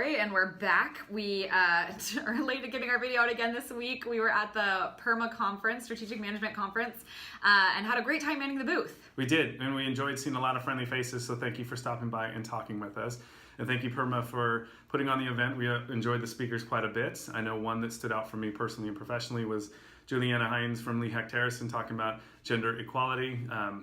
Corey, and we're back. We are late at getting our video out again this week. We were at the PERMA conference, Strategic Management Conference, and had a great time manning the booth. We did, and we enjoyed seeing a lot of friendly faces, so thank you for stopping by and talking with us. And thank you, PERMA, for putting on the event. We enjoyed the speakers quite a bit. I know one that stood out for me personally and professionally was Juliana Hines from Lee Hecht Harrison talking about gender equality.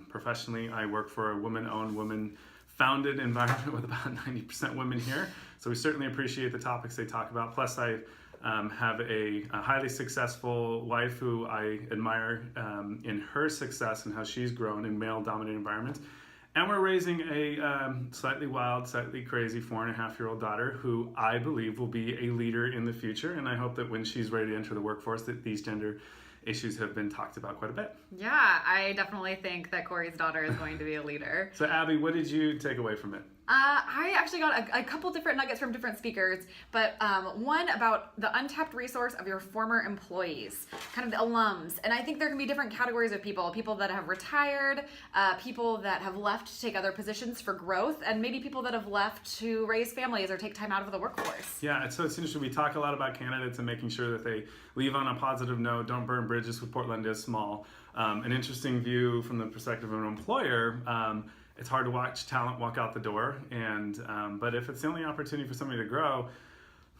Professionally, I work for a woman-owned, woman-founded environment with about 90% women here. So we certainly appreciate the topics they talk about. Plus, I have a highly successful wife who I admire in her success and how she's grown in male-dominated environments. And we're raising a slightly wild, slightly crazy 4.5-year-old daughter who I believe will be a leader in the future. And I hope that when she's ready to enter the workforce that these gender issues have been talked about quite a bit. Yeah, I definitely think that Corey's daughter is going to be a leader. So Abby, what did you take away from it? I actually got a couple different nuggets from different speakers, but one about the untapped resource of your former employees, kind of the alums. And I think there can be different categories of people that have retired, people that have left to take other positions for growth, and maybe people that have left to raise families or take time out of the workforce. Yeah, so it's interesting. We talk a lot about candidates and making sure that they leave on a positive note, don't burn bridges with Portland is small. An interesting view from the perspective of an employer. It's hard to watch talent walk out the door, but if it's the only opportunity for somebody to grow,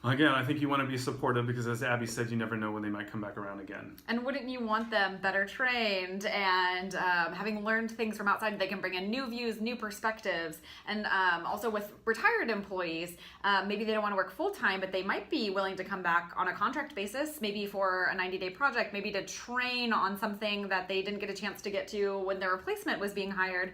again, I think you want to be supportive because, as Abby said, you never know when they might come back around again. And wouldn't you want them better trained and having learned things from outside, they can bring in new views, new perspectives. And also with retired employees, maybe they don't want to work full-time, but they might be willing to come back on a contract basis, maybe for a 90-day project, maybe to train on something that they didn't get a chance to get to when their replacement was being hired,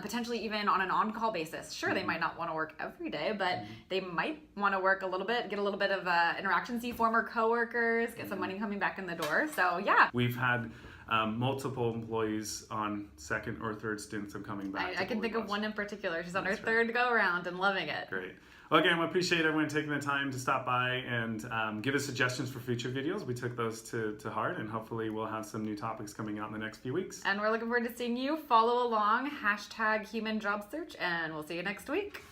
potentially even on an on-call basis. Sure, they might not want to work every day, but they might want to work a little bit, get a little bit of interaction, see former coworkers, get some money coming back in the door. So yeah. We've had multiple employees on second or third stints of coming back. I can think of one in particular. She's on her third go around and loving it. Great. Well, again, we appreciate everyone taking the time to stop by and give us suggestions for future videos. We took those to heart, and hopefully we'll have some new topics coming out in the next few weeks. And we're looking forward to seeing you. Follow along, #humanjobsearch, and we'll see you next week.